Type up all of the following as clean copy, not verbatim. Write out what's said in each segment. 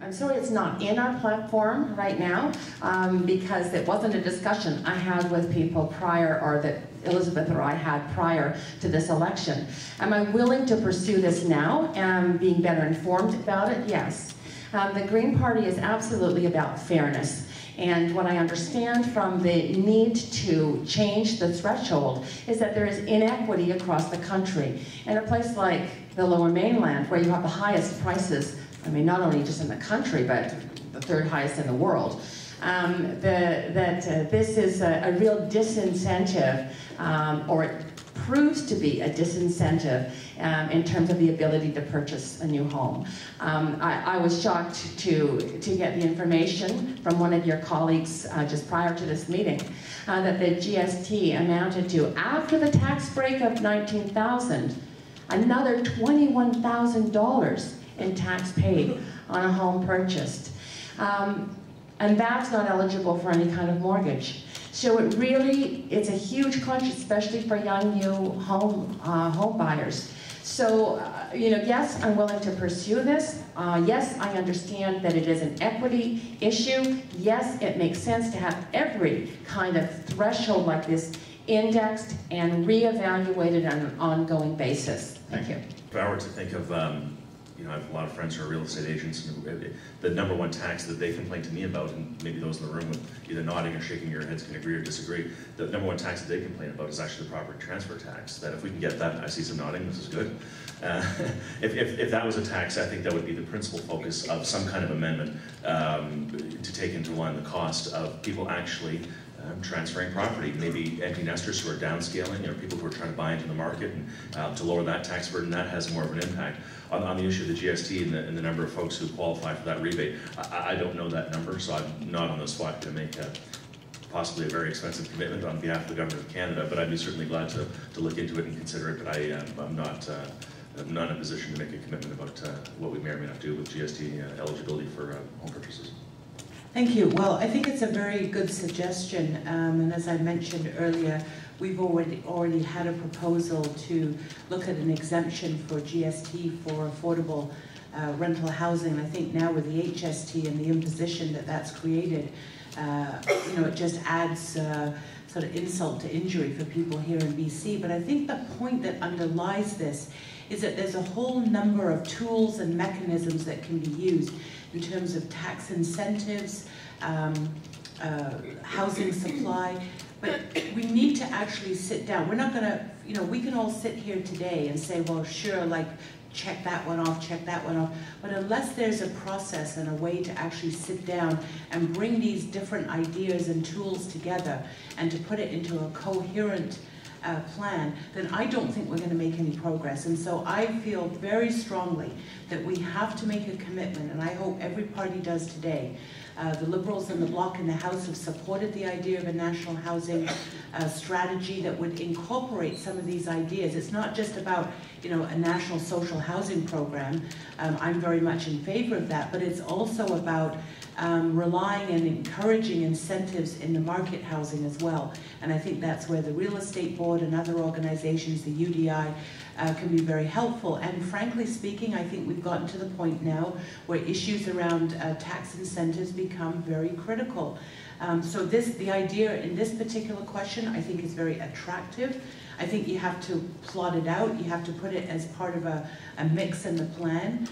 I'm sorry it's not in our platform right now, because it wasn't a discussion I had with people prior, or that Elizabeth or I had prior to this election. Am I willing to pursue this now, being better informed about it? Yes. The Green Party is absolutely about fairness. And what I understand from the need to change the threshold is that there is inequity across the country. In a place like the Lower Mainland, where you have the highest prices, I mean, not only just in the country, but the third highest in the world, this is a real disincentive, or it proves to be a disincentive in terms of the ability to purchase a new home. I was shocked to get the information from one of your colleagues just prior to this meeting that the GST amounted to, after the tax break of $19,000, another $21,000 in tax paid on a home purchased. And that's not eligible for any kind of mortgage. So it's a huge crunch, especially for young new home buyers. So, yes, I'm willing to pursue this. Yes, I understand that it is an equity issue. Yes, it makes sense to have every kind of threshold like this indexed and reevaluated on an ongoing basis. Thank you. If I were to think of, I have a lot of friends who are real estate agents, and the number one tax that they complain to me about, and maybe those in the room with either nodding or shaking your heads can agree or disagree, the number one tax that they complain about is actually the property transfer tax. That if we can get that, I see some nodding, this is good. If that was a tax, I think that would be the principal focus of some kind of amendment to take into line the cost of people actually transferring property, maybe empty nesters who are downscaling, or people who are trying to buy into the market, and to lower that tax burden. That has more of an impact. On the issue of the GST and the number of folks who qualify for that rebate, I don't know that number, so I'm not on the spot to make possibly a very expensive commitment on behalf of the Government of Canada, but I'd be certainly glad to look into it and consider it, but I'm not in a position to make a commitment about what we may or may not do with GST eligibility for home purchases. Thank you. Well, I think it's a very good suggestion, and as I mentioned earlier, we've already had a proposal to look at an exemption for GST for affordable rental housing. I think now with the HST and the imposition that's created, it just adds sort of insult to injury for people here in BC. But I think the point that underlies this is that there's a whole number of tools and mechanisms that can be used in terms of tax incentives, housing supply, but we need to actually sit down. We're not gonna, we can all sit here today and say, well, sure, like, check that one off, check that one off, but unless there's a process and a way to actually sit down and bring these different ideas and tools together and to put it into a coherent plan, then I don't think we're going to make any progress. And so I feel very strongly that we have to make a commitment, and I hope every party does today. The Liberals and the Bloc in the House have supported the idea of a national housing strategy that would incorporate some of these ideas. It's not just about, a national social housing program. I'm very much in favor of that, but it's also about relying and encouraging incentives in the market housing as well. And I think that's where the Real Estate Board and other organizations, the UDI, can be very helpful. And frankly speaking, I think we've gotten to the point now where issues around tax incentives become very critical. So the idea in this particular question, I think, is very attractive. I think you have to plot it out. You have to put it as part of a mix in the plan.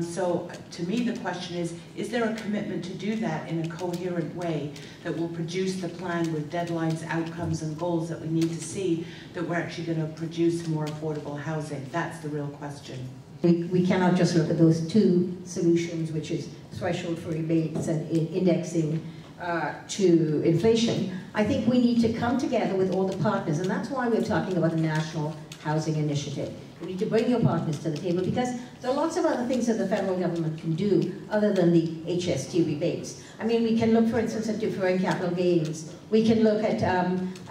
So to me, the question is there a commitment to do that in a coherent way that will produce the plan with deadlines, outcomes, and goals that we need to see, that we're actually going to produce more affordable housing? That's the real question. We cannot just look at those two solutions, which is threshold for rebates and indexing to inflation. I think we need to come together with all the partners, and that's why we're talking about a national housing initiative. You need to bring your partners to the table, because there are lots of other things that the federal government can do other than the HST rebates. I mean, we can look, for instance, at deferring capital gains. We can look at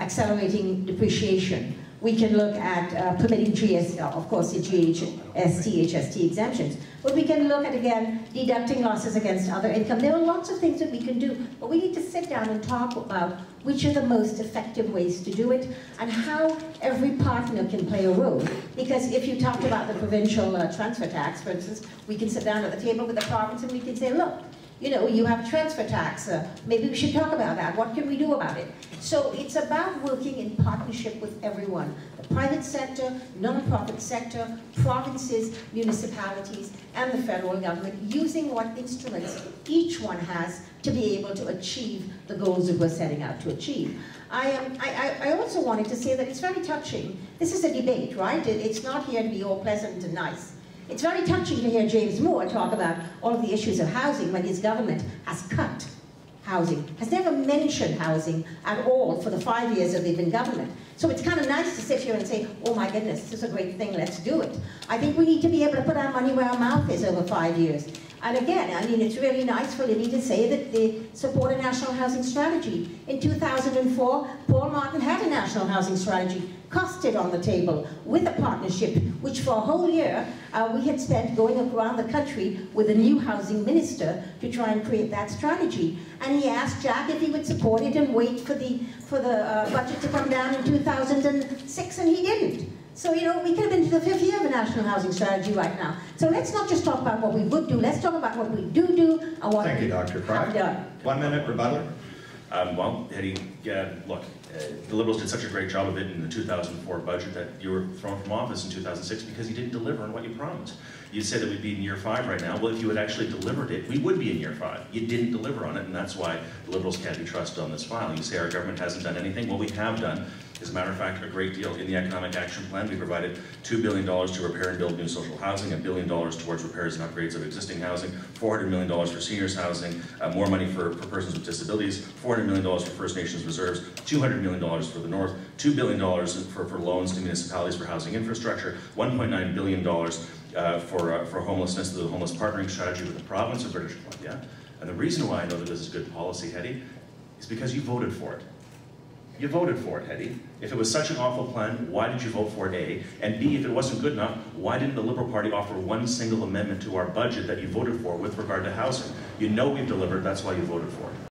accelerating depreciation. We can look at permitting of course, the GST, HST exemptions. But we can look at, again, deducting losses against other income. There are lots of things that we can do, but we need to sit down and talk about which are the most effective ways to do it and how every partner can play a role. Because if you talked about the provincial transfer tax, for instance, we can sit down at the table with the province and we can say, look, you know, you have a transfer tax, maybe we should talk about that. What can we do about it? So it's about working in partnership with everyone. The private sector, non-profit sector, provinces, municipalities, and the federal government, using what instruments each one has to be able to achieve the goals that we're setting out to achieve. I also wanted to say that it's very touching. This is a debate, right? It's not here to be all pleasant and nice. It's very touching to hear James Moore talk about all of the issues of housing when his government has cut housing, has never mentioned housing at all for the 5 years that they've been in government. So it's kind of nice to sit here and say, oh my goodness, this is a great thing, let's do it. I think we need to be able to put our money where our mouth is over 5 years. And again, I mean, it's really nice for Libby to say that they support a national housing strategy. In 2004, Paul Martin had a national housing strategy, costed on the table with a partnership, which for a whole year we had spent going around the country with a new housing minister to try and create that strategy. And he asked Jack if he would support it and wait for the budget to come down in 2006, and he didn't. So, you know, we could have been to the 5th year of a national housing strategy right now. So let's not just talk about what we would do, let's talk about what we do and what Thank you, we Dr. have done. 1 minute rebuttal. Well, Eddie, look, the Liberals did such a great job of it in the 2004 budget that you were thrown from office in 2006 because you didn't deliver on what you promised. You said that we'd be in year 5 right now. Well, if you had actually delivered it, we would be in year 5. You didn't deliver on it, and that's why the Liberals can't be trusted on this file. You say our government hasn't done anything. Well, we have done. As a matter of fact, a great deal. In the Economic Action Plan, we provided $2 billion to repair and build new social housing, $1 billion towards repairs and upgrades of existing housing, $400 million for seniors housing, more money for persons with disabilities, $400 million for First Nations reserves, $200 million for the North, $2 billion for loans to municipalities for housing infrastructure, $1.9 billion for homelessness, the homeless partnering strategy with the province of British Columbia. And the reason why I know that this is good policy, Hetty, is because you voted for it. You voted for it, Hetty. If it was such an awful plan, why did you vote for it, A? And B, if it wasn't good enough, why didn't the Liberal Party offer one single amendment to our budget that you voted for with regard to housing? You know we've delivered, that's why you voted for it.